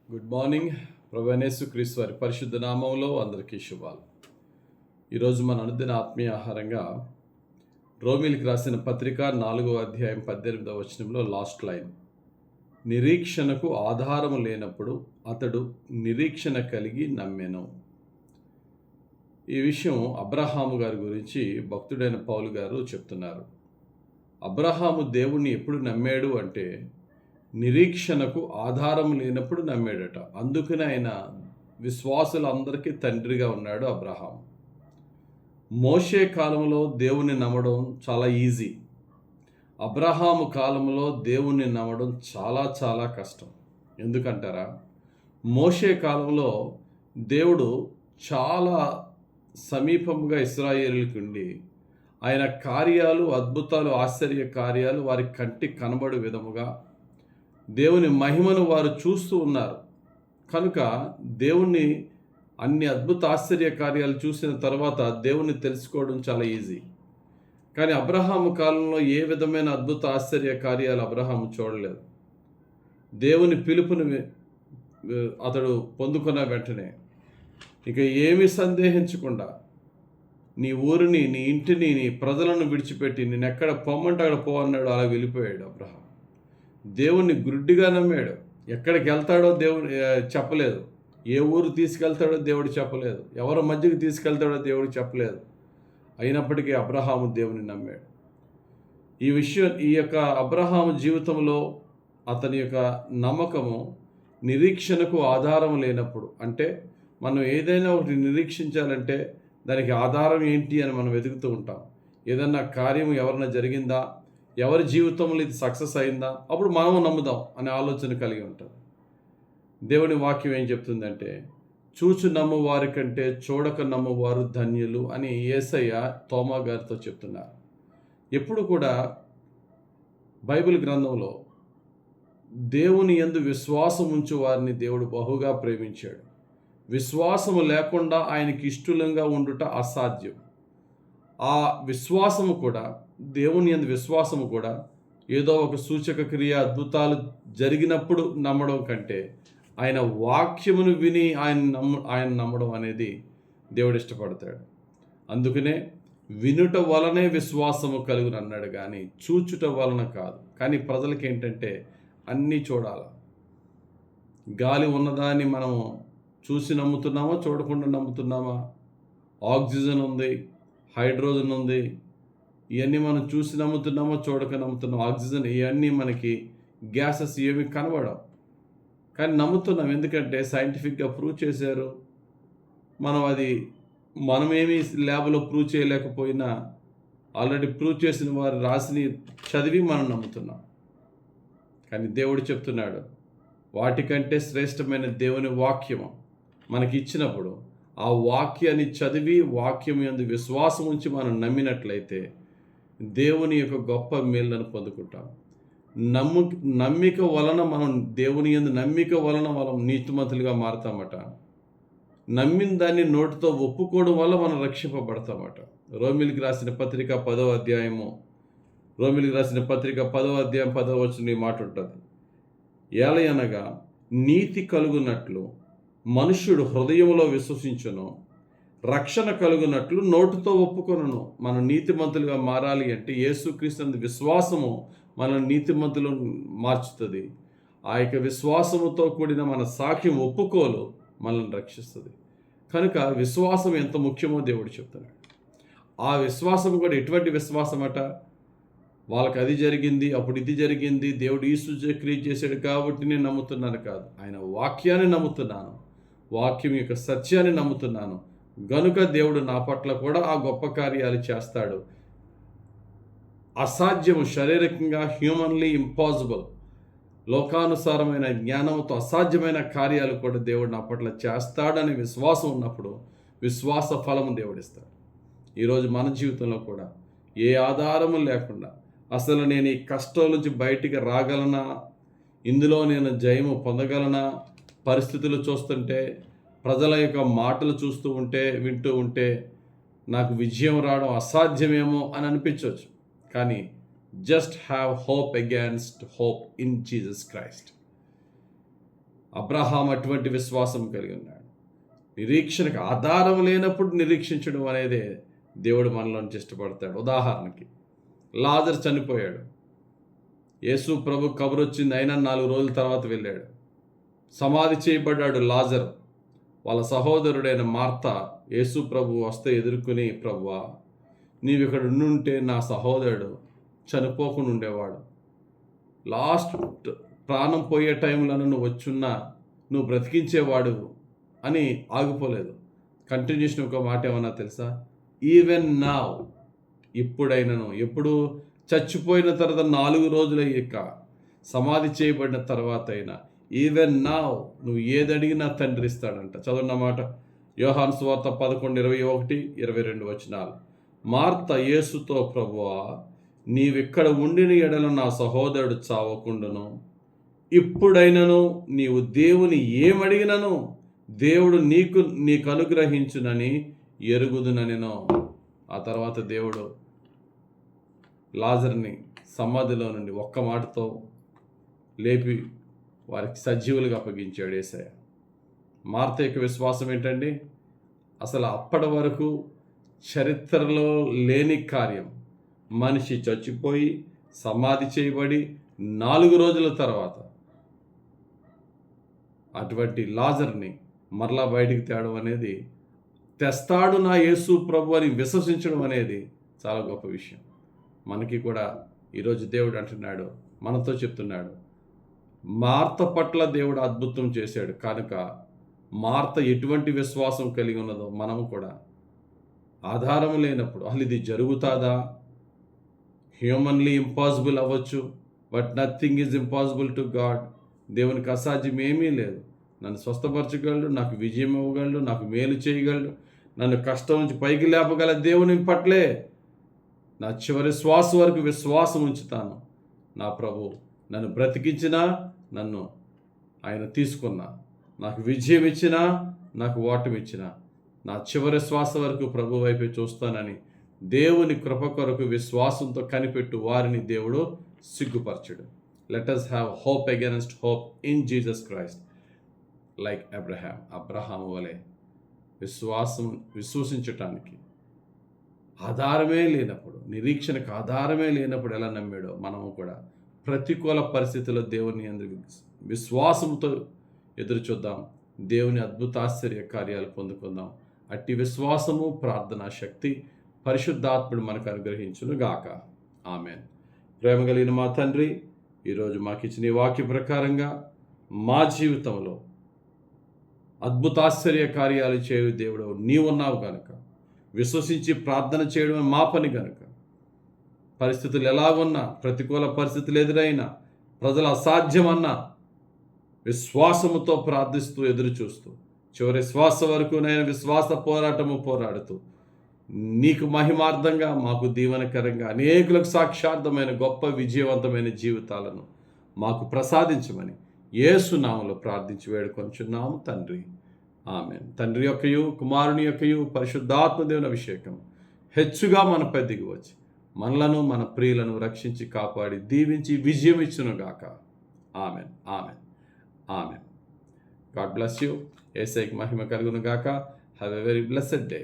Good morning. ప్రభువైన యేసుక్రీస్తు వారి పరిశుద్ధ నామంలో అందరికీ శుభాలు. ఈరోజు మన అనుదిన ఆత్మీయ ఆహారంగా రోమీలకు రాసిన పత్రిక 4వ అధ్యాయం 18వ వచనంలో లాస్ట్ లైన్, నిరీక్షణకు ఆధారము లేనప్పుడు అతడు నిరీక్షణ కలిగి నమ్మెను. ఈ విషయం అబ్రహాము గారి గురించి భక్తుడైన పౌలు గారు చెప్తున్నారు. అబ్రహాము దేవుణ్ణి ఎప్పుడు నమ్మాడు అంటే నిరీక్షణకు ఆధారం లేనప్పుడు నమ్మాడట. అందుకనే ఆయన విశ్వాసులందరికీ తండ్రిగా ఉన్నాడు అబ్రహాం. మోషే కాలంలో దేవుణ్ణి నమ్మడం చాలా ఈజీ. అబ్రహాము కాలంలో దేవుణ్ణి నమ్మడం చాలా చాలా కష్టం. ఎందుకంటారా? మోషే కాలంలో దేవుడు చాలా సమీపంగా ఇశ్రాయేలుకి ఉండి ఆయన కార్యాలు, అద్భుతాలు, ఆశ్చర్య కార్యాలు వారి కంటికి కనబడు విధముగా దేవుని మహిమను వారు చూస్తూ ఉన్నారు. కనుక దేవుణ్ణి అన్ని అద్భుత ఆశ్చర్య కార్యాలు చూసిన తర్వాత దేవుణ్ణి తెలుసుకోవడం చాలా ఈజీ. కానీ అబ్రహాము కాలంలో ఏ విధమైన అద్భుత ఆశ్చర్య కార్యాలు అబ్రహాము చూడలేదు. దేవుని పిలుపుని అతడు పొందుకున్న వెంటనే ఇక ఏమీ సందేహించకుండా నీ ఊరిని, నీ ఇంటిని, నీ ప్రజలను విడిచిపెట్టి నేను ఎక్కడ పొమ్మంటే అక్కడ పో అన్నాడు. అలా వెళ్ళిపోయాడు అబ్రహాం. దేవుణ్ణి గుడ్డిగా నమ్మాడు. ఎక్కడికి వెళ్తాడో దేవుడు చెప్పలేదు. ఏ ఊరు తీసుకెళ్తాడో దేవుడు చెప్పలేదు. ఎవరి మధ్యకి తీసుకెళ్తాడో దేవుడు చెప్పలేదు. అయినప్పటికీ అబ్రహాము దేవుని నమ్మాడు. ఈ యొక్క అబ్రహాము జీవితంలో అతని యొక్క నమ్మకము నిరీక్షణకు ఆధారం లేనప్పుడు, అంటే మనం ఏదైనా ఒకటి నిరీక్షించాలంటే దానికి ఆధారం ఏంటి అని మనం వెతుకుతూ ఉంటాం. ఏదన్నా కార్యం ఎవరైనా జరిగిందా, ఎవరి జీవితంలో ఇది సక్సెస్ అయిందా, అప్పుడు మనము నమ్ముదాం అనే ఆలోచన కలిగి ఉంటుంది. దేవుని వాక్యం ఏం చెప్తుందంటే, చూచు నమ్మువారి కంటే చూడక నమ్మువారు ధన్యులు అని యేసయ్య తోమా గారితో చెప్తున్నారు. ఎప్పుడు కూడా బైబిల్ గ్రంథంలో దేవుని యందు విశ్వాసం ఉంచు వారిని దేవుడు బహుగా ప్రేమించాడు. విశ్వాసము లేకుండా ఆయనకి ఇష్టలంగా ఉండుట అసాధ్యం. ఆ విశ్వాసము కూడా, దేవుని యందు విశ్వాసము కూడా ఏదో ఒక సూచక క్రియ, అద్భుతాలు జరిగినప్పుడు నమ్మడం కంటే ఆయన వాక్యమును విని ఆయన నమ్మడం అనేది దేవుడు ఇష్టపడతాడు. అందుకనే వినుట వలనే విశ్వాసము కలుగును అన్నాడు, కానీ చూచుట వలన కాదు. కానీ ప్రజలకి ఏంటంటే అన్నీ చూడాలి. గాలి ఉన్నదాన్ని మనం చూసి నమ్ముతున్నామా, చూడకుండా నమ్ముతున్నామా? ఆక్సిజన్ ఉంది, హైడ్రోజన్ ఉంది, ఇవన్నీ మనం చూసి నమ్ముతున్నామో చూడక నమ్ముతున్నాం. ఆక్సిజన్, ఇవన్నీ మనకి గ్యాసెస్ ఏమి కనబడవు, కానీ నమ్ముతున్నాం. ఎందుకంటే సైంటిఫిక్గా ప్రూవ్ చేశారు. మనమేమి ల్యాబ్లో ప్రూవ్ చేయలేకపోయినా ఆల్రెడీ ప్రూవ్ చేసిన వారు రాసిని చదివి మనం నమ్ముతున్నాం. కానీ దేవుడు చెప్తున్నాడు, వాటికంటే శ్రేష్టమైన దేవుని వాక్యము మనకి ఇచ్చినప్పుడు ఆ వాక్యాన్ని చదివి వాక్యం యందు విశ్వాసం ఉంచి మనం నమ్మినట్లయితే దేవుని యొక్క గొప్ప మేళ్ళను పొందుకుంటాం. నమ్మిక వలన మనం దేవుని యందు నమ్మిక వలన మనం నీతిమంతులుగా మారుతామట. నమ్మిన దాన్ని నోటితో ఒప్పుకోవడం వల్ల మనం రక్షింపబడతామట. రోమీలకు రాసిన పత్రిక 10వ అధ్యాయం 10వ వచనం ఈ మాట ఉంటుంది. ఏలయనగా నీతి కలుగునట్లు మనుష్యుడు హృదయంలో విశ్వసించును, రక్షణ కలుగునట్లు నోటితో ఒప్పుకొనును. మనం నీతిమంతులుగా మారాలి అంటే యేసుక్రీస్తు విశ్వాసము మన నీతిమంతులు మార్చుతుంది. ఆ యొక్క విశ్వాసముతో కూడిన మన సాక్ష్యం, ఒప్పుకోలు మనల్ని రక్షిస్తుంది. కనుక విశ్వాసం ఎంత ముఖ్యమో దేవుడు చెప్తున్నాడు. ఆ విశ్వాసం కూడా ఎటువంటి విశ్వాసం అట? వాళ్ళకి అది జరిగింది, అప్పుడు ఇది జరిగింది, దేవుడు ఈ సూచక్రియ చేశాడు కాబట్టి నేను నమ్ముతున్నాను కాదు. ఆయన వాక్యాన్ని నమ్ముతున్నాను, వాక్యం యొక్క సత్యాన్ని నమ్ముతున్నాను. గనుక దేవుడు నా పట్ల కూడా ఆ గొప్ప కార్యాలు చేస్తాడు. అసాధ్యము, శారీరకంగా హ్యూమన్లీ ఇంపాసిబుల్, లోకానుసారమైన జ్ఞానంతో అసాధ్యమైన కార్యాలు కూడా దేవుడు నా పట్ల చేస్తాడనే విశ్వాసం ఉన్నప్పుడు విశ్వాస ఫలము దేవుడిస్తాడు. ఈరోజు మన జీవితంలో కూడా ఏ ఆధారము లేకుండా అసలు నేను ఈ కష్టం నుంచి బయటికి రాగలనా, ఇందులో నేను జయము పొందగలనా, పరిస్థితులు చూస్తుంటే, ప్రజల యొక్క మాటలు వింటూ ఉంటే నాకు విజయం రావడం అసాధ్యమేమో అని అనిపించవచ్చు. కానీ just have hope against hope in Jesus Christ. Abraham అటువంటి విశ్వాసం కలిగి ఉన్నాడు. నిరీక్షణకు ఆధారం లేనప్పుడు నిరీక్షించడం అనేది దేవుడు మనలో నుంచి ఇష్టపడతాడు. ఉదాహరణకి లాజరు చనిపోయాడు. యేసు ప్రభు కబురు వచ్చింది, అయినా 4 రోజుల తర్వాత వెళ్ళాడు. సమాధి చేయబడ్డాడు లాజరు. వాళ్ళ సహోదరుడైన మార్త యేసు ప్రభు వస్తే ఎదుర్కొని, ప్రభువా నీవు ఇక్కడ ఉండుంటే నా సహోదరుడు చనిపోకుండా ఉండేవాడు, లాస్ట్ ప్రాణం పోయే టైంలో నువ్వు వచ్చున్నా నువ్వు బ్రతికించేవాడు అని ఆగిపోలేదు. కంటిన్యూషన్ ఒక మాట ఏమన్నా తెలుసా? ఈవెన్ నావ్, ఇప్పుడైనను. ఎప్పుడు? చచ్చిపోయిన తర్వాత 4 రోజులు అయ్యాక, సమాధి చేయబడిన తర్వాత అయినా, ఈవెన్ నావ్ నువ్వు ఏది అడిగినా తండ్రి ఇస్తాడంట. చదవన్నమాట యోహాను సువార్త 11:21-22 వచనాలు. మార్త యేసుతో, ప్రభువా నీవిక్కడ ఉండిన ఎడల నా సహోదరుడు చావకుండును, ఇప్పుడైనను నీవు దేవుని ఏమడిగినను దేవుడు నీకు అనుగ్రహించునని ఎరుగుదుననెను. ఆ తర్వాత దేవుడు లాజర్ని సమాధిలో నుండి ఒక్క మాటతో లేపి వారికి సజీవులుగా అప్పగించాడు యేసయ్య. మార్త యొక్క విశ్వాసం ఏంటండి? అసలు అప్పటి వరకు చరిత్రలో లేని కార్యం. మనిషి చచ్చిపోయి సమాధి చేయబడి 4 రోజుల తర్వాత అటువంటి లాజర్ని మరలా బయటికి తేవడం అనేది, తెస్తాడు నా యేసు ప్రభు అని విశ్వసించడం అనేది చాలా గొప్ప విషయం. మనకి కూడా ఈరోజు దేవుడు అంటున్నాడు, మనతో చెప్తున్నాడు, మార్త పట్ల దేవుడు అద్భుతం చేశాడు కనుక మార్త ఎటువంటి విశ్వాసం కలిగి ఉన్నదో మనము కూడా ఆధారం లేనప్పుడు, అసలు ఇది జరుగుతుందా? హ్యూమన్లీ ఇంపాసిబుల్ అవ్వచ్చు, but nothing is impossible to God. దేవునికి అసాధ్యం ఏమీ లేదు. నన్ను స్వస్థపరచగలడు, నాకు విజయం ఇవ్వగలడు, నాకు మేలు చేయగలడు, నన్ను కష్టం నుంచి పైకి లేపగల దేవుని పట్లే నా చివరి శ్వాస వరకు విశ్వాసం ఉంచుతాను. నా ప్రభు నన్ను బ్రతికించినా, నన్ను ఆయన తీసుకున్నా, నాకు విజయం ఇచ్చినా, నాకు ఓటమి ఇచ్చినా, నా చివరి శ్వాస వరకు ప్రభు వైపే చూస్తానని దేవుని కృప కొరకు విశ్వాసంతో కనిపెట్టు వారిని దేవుడు సిగ్గుపరచడు. Let us have hope against hope in Jesus Christ, like Abraham వలె విశ్వసించటానికి ఆధారమే లేనప్పుడు, నిరీక్షణకు ఆధారమే లేనప్పుడు ఎలా నమ్మాడో మనము కూడా ప్రతికూల పరిస్థితుల్లో దేవుని అందరి విశ్వాసంతో ఎదురు చూద్దాం. దేవుని అద్భుతాశ్చర్య కార్యాలు పొందుకుందాం. అట్టి విశ్వాసము, ప్రార్థనా శక్తి పరిశుద్ధాత్ముడు మనకు అనుగ్రహించును గాక. ఆమెన్. ప్రేమ కలిగిన మా తండ్రి, ఈరోజు మాకు ఇచ్చిన ఈ వాక్య ప్రకారంగా మా జీవితంలో అద్భుతాశ్చర్య కార్యాలు చేయు దేవుడు నీవున్నావు కనుక, విశ్వసించి ప్రార్థన చేయడమే మా పని కనుక, పరిస్థితులు ఎలాగున్నా, ప్రతికూల పరిస్థితులు ఎదురైనా, ప్రజలు అసాధ్యమన్నా విశ్వాసముతో ప్రార్థిస్తూ ఎదురు చూస్తూ చివరి శ్వాస వరకు నేను విశ్వాస పోరాడుతూ నీకు మహిమార్థంగా, మాకు దీవెనకరంగా, అనేకులకు సాక్షార్థమైన గొప్ప విజయవంతమైన జీవితాలను మాకు ప్రసాదించమని యేసు నామములో ప్రార్థించి వేడుకొంచున్నాము తండ్రి. ఆమెన్. తండ్రి యొక్కయు, కుమారుని యొక్కయు, పరిశుద్ధాత్మ దేవుని అభిషేకం హెచ్చుగా మనపై దిగి వచ్చి మనలను, మన ప్రియులను రక్షించి కాపాడి దీవించి విజయం ఇచ్చునుగాక. Amen. Amen. Amen. God bless you. యేసయ్యకి మహిమ కలుగును గాక. Have a very blessed day.